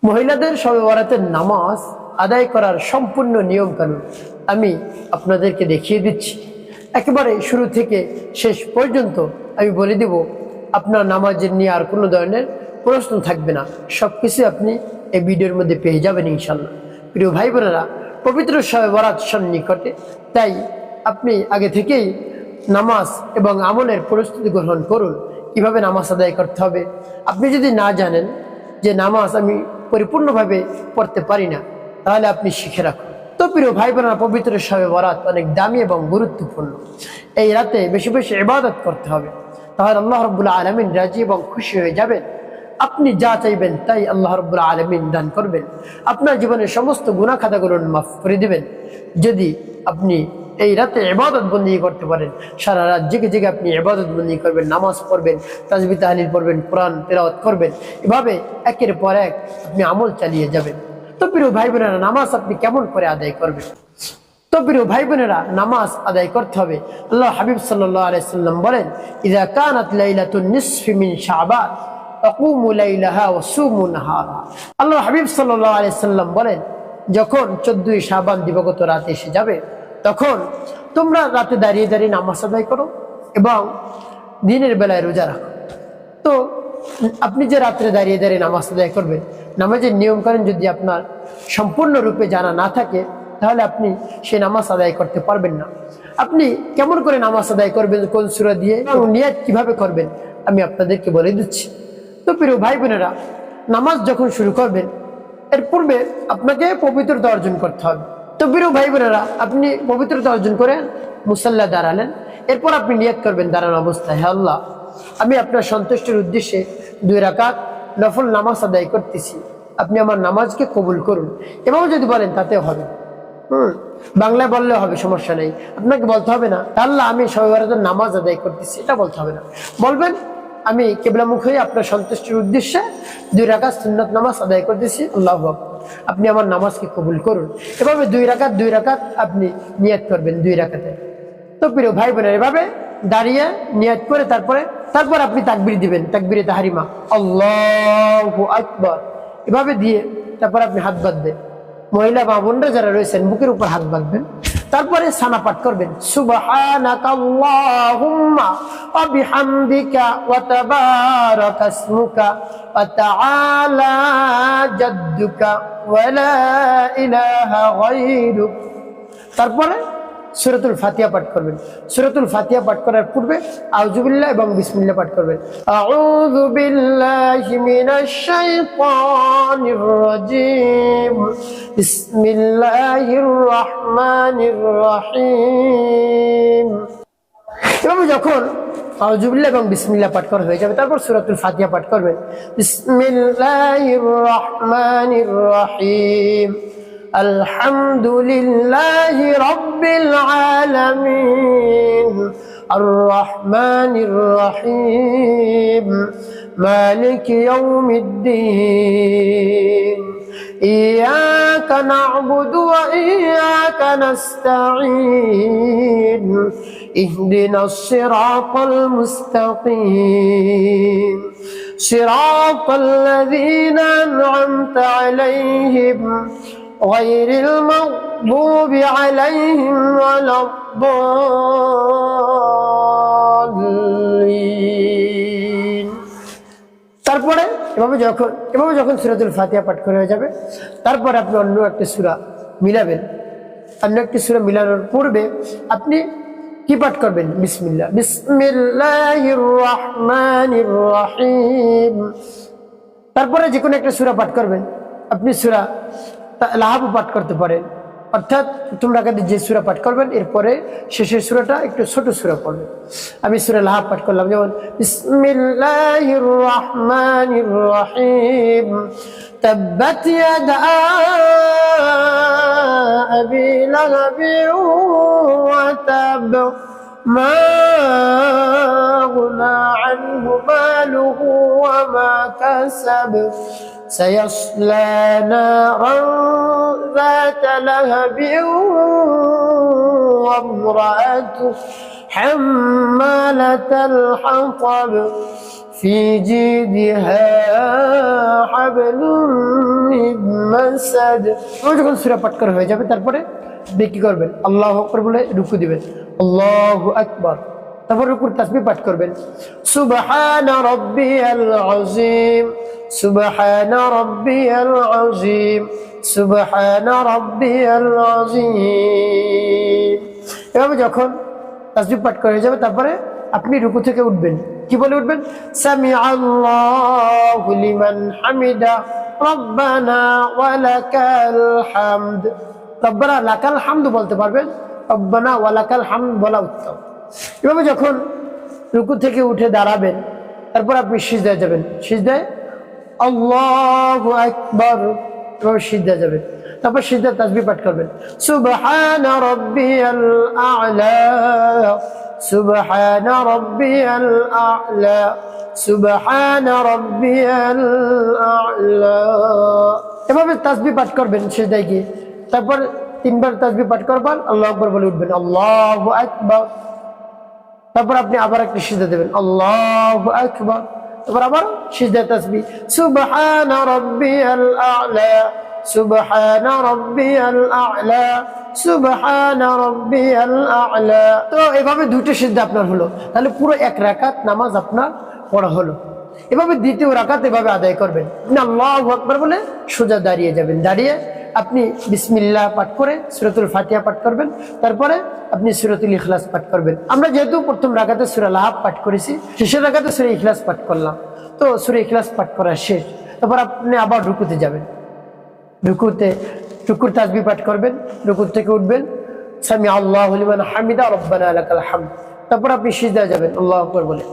মহিলাদের শবে বরাতের নামাজ আদায় করার সম্পূর্ণ নিয়ম কানুন আমি আপনাদেরকে দেখিয়ে দিচ্ছি। একেবারে শুরু থেকে শেষ পর্যন্ত আমি বলে দেব। আপনার নামাজের নিয়ে আর কোনো ধরনের প্রশ্ন থাকবে না, সবকিছু আপনি এই ভিডিওর মধ্যে পেয়ে যাবেন ইনশাল্লাহ। প্রিয় ভাই বোনেরা, পবিত্র শবে বরাত সন্নিকটে, তাই আপনি আগে থেকেই নামাজ এবং আমলের প্রস্তুতি গ্রহণ করুন। কিভাবে নামাজ আদায় করতে হবে আপনি যদি না জানেন যে নামাজ আমি পরিপূর্ণভাবে পড়তে পারি না, তাহলে আপনি শিখে রাখুন। তো প্রিয় ভাই বোনেরা, পবিত্র শবে বরাত অনেক দামি এবং গুরুত্বপূর্ণ। এই রাতে বেশি বেশি ইবাদত করতে হবে, তাহলে আল্লাহ রাব্বুল আলামিন রাজি এবং খুশি হয়ে যাবেন। আপনি যা চাইবেন তাই আল্লাহ রাব্বুল আলামিন দান করবেন। আপনার জীবনের সমস্ত গুনাহ খাতাগুলো মাফ করে দিবেন যদি আপনি এই রাতে ইবাদত বন্দেগী করতে পারেন। সারা রাত জেগে জেগে আপনি ইবাদত বন্দেগী করবেন, নামাজ পড়বেন, তাসবিহ তাহলিল পড়বেন, কোরআন তেলাওয়াত করবেন। এভাবে একের পর এক আপনি আমল চালিয়ে যাবেন। তো প্রিয় ভাই বোনেরা, নামাজ আপনি কেমন করে আদায় করবেন? তো প্রিয় ভাই বোনেরা, নামাজ আদায় করতে হবে। আল্লাহ হাবিব সাল্লাল্লাহু আলাইহি সাল্লাম বলেন, ইযা কানাত লাইলাতুন নিসফি মিন শাবান ফাকুমু লাইলাহা ওয়া সুমু নাহারা। আল্লাহ হাবিব সাল্লাল্লাহু আলাইহি সাল্লাম বলেন, যখন 14ই শাবান দিবাগত রাত এসে যাবে, তখন তোমরা রাতে দাঁড়িয়ে দাঁড়িয়ে নামাজ আদায় করো এবং দিনের বেলায় রোজা রাখো। তো আপনি যে রাত্রে দাঁড়িয়ে দাঁড়িয়ে নামাজ আদায় করবেন, নামাজের নিয়মকানুন যদি আপনার সম্পূর্ণরূপে জানা না থাকে, তাহলে আপনি সে নামাজ আদায় করতে পারবেন না। আপনি কেমন করে নামাজ আদায় করবেন, কোন সূরা দিয়ে এবং নিয়ত কিভাবে করবেন, আমি আপনাদেরকে বলে দিচ্ছি। তো প্রিয় ভাই বোনেরা, নামাজ যখন শুরু করবেন, এর পূর্বে আপনাকে পবিত্রতা অর্জন করতে হবে। তো প্রিয় ভাই বোনেরা, আপনি পবিত্রতা অর্জন করে মুসাল্লা দাঁড়ালেন। এরপর আপনি নিয়ত করবেন দাঁড়ানো অবস্থায়, হে আল্লাহ, আমি আপনার সন্তুষ্টির উদ্দেশ্যে 2 রাকাত নফল নামাজ আদায় করতেছি, আপনি আমার নামাজকে কবুল করুন। এভাবে যদি বলেন তাতেও হবে, বাংলায় বললেও হবে, সমস্যা নেই। আপনাকে বলতে হবে না আল্লাহ আমি শবে বরাতের নামাজ আদায় করতেছি, এটা বলতে হবে না। বলবেন আমি কিবলামুখ হয়ে আপনার সন্তুষ্টির উদ্দেশ্যে 2 রাকাত সুন্নাত নামাজ আদায় করতেছি, আল্লাহু আকবার, আপনি আমার নামাজকে কবুল করুন। এভাবে 2 রাকাত আপনি নিয়ত করবেন 2 রাকাতে। তো প্রিয় ভাই বোনেরা, এভাবে দাঁড়িয়ে নিয়ত করে তারপর আপনি তাকবীর দিবেন, তাকবীরে তাহরিমা, আল্লাহু আকবার, এভাবে দিয়ে তারপর আপনি হাত বাঁধবেন। মহিলা বা বোনরা যারা রয়েছেন বুকের উপর হাত বাঁধবেন। তারপরে সানা পাঠ করবেন, সুবহানাকাল্লাহুম্মা ওয়া বিহামদিকা ওয়া তাবারাকা ইসমুকা ওয়া তাআলা জাদ্দুকা ওয়া লা ইলাহা গায়রুক। তারপরে সূরাতুল ফাতিহা পাঠ করবেন। সূরাতুল ফাতিহা পাঠ করার পূর্বে আউযু বিল্লাহ এবং বিসমিল্লাহ পাঠ করবেন। আউযু বিল্লাহি মিনাশ শাইতানির রাজীম, বিসমিল্লাহির রহমানির রহিম। এভাবে যখন আউযু বিল্লাহ এবং বিসমিল্লাহ পাঠ করা হয়ে যাবে, তারপর সূরাতুল ফাতিহা পাঠ করবেন। বিসমিল্লাহির রহমানির রহিম, আলহামদুলিল্লাহি রাব্বিল আলামিন, আর রহমানির রহিম, মালিকি ইয়াউমিদ্দিন, ইয়াকা না'বুদু ওয়া ইয়াকা নাস্তাঈন, ইহদিনাস সিরাতাল মুস্তাকিম, সিরাতাল লাযীনা আন'আমতা আলাইহিম غير المغضوب عليهم ولا الضالين। তারপরে এভাবে যখন সূরাতুল ফাতিহা পাঠ করা হয়ে যাবে, তারপরে আপনি অন্য একটা সূরা মিলাবেন। অন্য একটি সূরা মিলানোর পূর্বে আপনি কি পাঠ করবেন? বিসমিল্লাহির রহমানির রহিম। তারপরে যে কোনো একটা সূরা পাঠ করবেন। আপনি সূরা লাহাব পাঠ করতে পারেন, অর্থাৎ প্রথম রাকাতে যে সূরা পাঠ করবেন, এরপরে শেষের সূরাটা একটু ছোট সূরা পড়বেন। আমি সূরা লাহাব পাঠ করলাম, যেমন বিসমিল্লাহির রহমানির রহিম, তাব্বাত ইয়াদা আবি লাহাবিন ওয়া তাব, মা আগনা আনহু মালুহু ওয়া মা কাসাব, سيصلى نارا ذات لهب وامرأته حمالة الحطب في جيدها حبل من মাসাদ। যখন সূরা পাঠ করা হয়ে যাবে তারপরে আপনি কি করবেন? আল্লাহু আকবার বলে রুকু দিবেন, আল্লাহু আকবার। তারপর রুকুর তাসবিহ পাঠ করবেন, সুবহানা রাব্বিয়াল আযীম, সুবহানা রাব্বিয়াল আযীম, সুবহানা রাব্বিয়াল আযীম। এভাবে যখন তাসবিহ পাঠ করা হয়ে যাবে তারপরে আপনি রুকু থেকে উঠবেন। কি বলে উঠবেন? সামিআল্লাহু লিমান হামিদা, রব্বানা ওয়া লাকাল হামদ। রব্বানা লাকাল হামদ বলতে পারবেন, রব্বানা ওয়া লাকাল হামদ বলা উত্তম। এভাবে যখন রুকু থেকে উঠে দাঁড়াবেন তারপর আপনি সিজদায় যাবেন, সিজদায় আল্লাহু আকবার, এভাবে সিজদায় যাবেন। তারপর সিজদায় তাসবিহ পাঠ করবেন, সুবহানা রাব্বিয়াল আ'লা, সুবহানা রাব্বিয়াল আ'লা, সুবহানা রাব্বিয়াল আ'লা। এভাবে তাসবিহ পাঠ করবেন সিজদায় গিয়ে। তারপর 3 বার তাসবিহ পাঠ করবেন, আল্লাহু আকবার বলে উঠবেন, আল্লাহু আকবার। তারপর আপনি আবার একটা সিজদা দেবেন, আল্লাহু আকবার। তারপর আবার সিজদা তাসবিহ, সুবহানা রাব্বিয়াল আ'লা, সুবহানা রাব্বিয়াল আ'লা, সুবহানা রাব্বিয়াল আ'লা। তো এভাবে দুটো সিজদা আপনার হলো, তাহলে পুরো 1 রাকাত নামাজ আপনার পড়া হলো। এভাবে দ্বিতীয় রাকাত এভাবে আদায় করবেন, আপনি আল্লাহু আকবার বলে সোজা দাঁড়িয়ে যাবেন। দাঁড়িয়ে আপনি বিসমিল্লাহ পাঠ করে সূরাতুল ফাতিহা পাঠ করবেন, তারপরে আপনি সূরাতুল ইখলাস পাঠ করবেন। আমরা যেহেতু প্রথম রাকাতে সূরা লাহাব পাঠ করেছি, শেষের রাকাতে সূরা ইখলাস পাঠ করলাম, তো সূরা ইখলাস পাঠ করা শেষ। তারপর আপনি আবার রুকুতে যাবেন, রুকুর তাসবিহ পাঠ করবেন, রুকু থেকে উঠবেন, সামিআল্লাহু লিমান হামিদা, রব্বানা লাকাল হামদ। তারপর আপনি সিজদায় যাবেন আল্লাহু আকবার বলে,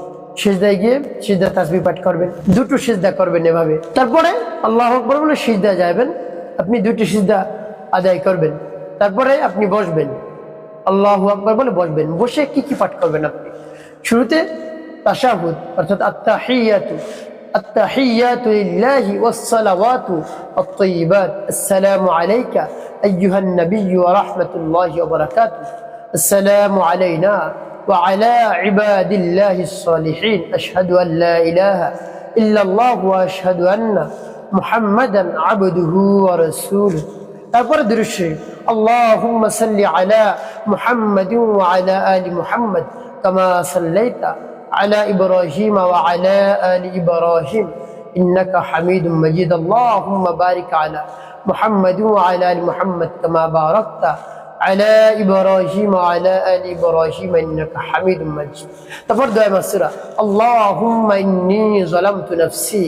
সিজদায় গিয়ে সিজদা তাসবিহ পাঠ করবেন, দুটো সিজদা করবেন এভাবে। তারপরে আল্লাহু আকবার বলে সিজদায় যাবেন, আপনি দুটি সিজদা আদায় করবেন। তারপরে আপনি বসবেন, আল্লাহু আকবার বলে বসবেন। বসে কি কি পাঠ করবেন? আপনি শুরুতে তাশাহুদ অর্থাৎ আত্তাহিয়াতু, আত্তাহিয়াতু লিল্লাহি ওয়াস সালাওয়াতু আত-তাইয়্যিবাত, আসসালামু আলাইকা আইয়ুহান নাবিয়্যু ওয়া রাহমাতুল্লাহি ওয়া বারাকাতুহু, আসসালামু আলাইনা ওয়া আলা ইবাদিল্লাহিস সালিহিন, আশহাদু আল লা ইলাহা ইল্লাল্লাহু ওয়া আশহাদু আন্না মুহাম্মাদান আবদুহু ওয়া রাসূলুহু। তারপরে দুরূদ শরীফ, আল্লাহুম্মা সাল্লি আলা মুহাম্মাদিন ওয়া আলা আলি মুহাম্মাদ কামা সাল্লাইতা আলা ইব্রাহিম ওয়া আলা আলি ইব্রাহিম ইন্নাকা হামিদুম মাজিদ, আল্লাহুম্মা বারিক আলা মুহাম্মাদিন ওয়া আলা আলি মুহাম্মাদ কামা বারাকতা আলা ইব্রাহিম ওয়া আলা আলি ইব্রাহিম ইন্নাকা হামিদুম মাজিদ। তারপর দোয়া মাসুরা, আল্লাহুম্মা ইন্নী যালামতু নাফসি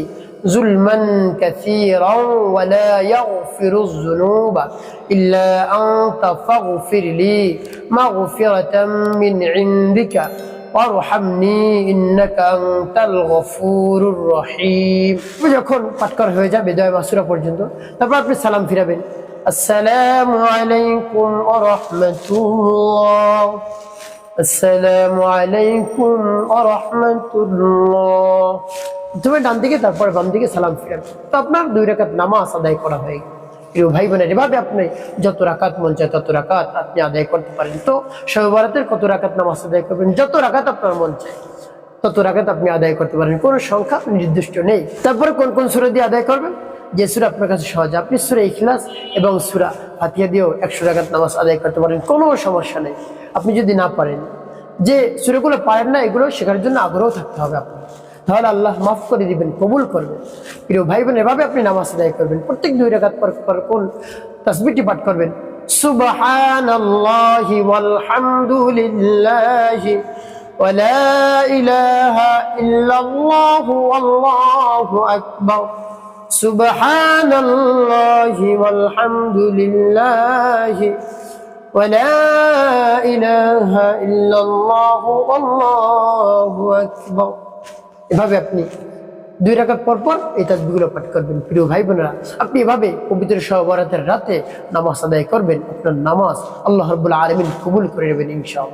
ظلما كثيرا ولا يغفر الذنوب إلا أنت فاغفر لي مغفرة من عندك وارحمني إنك أنت الغفور الرحيم। যখন পাঠ করা হয়ে যাবে দোয়া মাসুরা পর্যন্ত, তারপর আপনি সালাম ফিরাবেন, আসসালামু আলাইকুম ওয়া রাহমাতুল্লাহ, আসসালামু আলাইকুম ওয়া রাহমাতুল্লাহ। তুমি ডান দিকে তারপরে বাম দিকে সালাম ফিরান। তো আপনার 2 রাকাত নামাজ আদায় করা হয়ে গেল। প্রিয় ভাই বোনের, এভাবে আপনি যত রাকাত মন চায় তত রাকাত আপনি আদায় করতে পারেন। তো শবে বরাতের কত রাকাত নামাজ আদায় করবেন? যত রাকাত আপনার মন চায় তত রাকাত আপনি আদায় করতে পারেন, কোনো সংখ্যা নির্দিষ্ট নেই। তারপরে কোন কোন সূরা দিয়ে আদায় করবেন? যে সূরা আপনার কাছে সহজ, আপনি সূরা ইখলাস এবং সূরা ফাতিহা দিয়েও 100 রাকাত নামাজ আদায় করতে পারেন, কোনো সমস্যা নেই। আপনি যদি না পারেন, যে সূরাগুলো পারেন না, এগুলো শেখার জন্য আগ্রহ থাকতে হবে আপনার, তাহলে আল্লাহ মাফ করে দিবেন, কবুল করবেন। প্রিয় ভাই বোন, এভাবে আপনি নামাজ আদায় করবেন। প্রত্যেক 2 রাকাত পর কোন তাসবিহটি পাঠ করবেন? সুবহানাল্লাহি ওয়াল হামদুলিল্লাহি ওয়া লা ইলাহা ইল্লাল্লাহু আল্লাহু আকবার, সুবহানাল্লাহি ওয়াল হামদুলিল্লাহি ওয়া লা ইলাহা ইল্লাল্লাহু আল্লাহু আকবার। এভাবে আপনি 2 রাকাত পর এই তাসবিহগুলো পাঠ করবেন। প্রিয় ভাই বোনেরা, আপনি এভাবে পবিত্র শবে বরাতের রাতে নামাজ আদায় করবেন, আপনার নামাজ আল্লাহ রাব্বুল আলামিন কবুল করে নেবেন ইনশাআল্লাহ।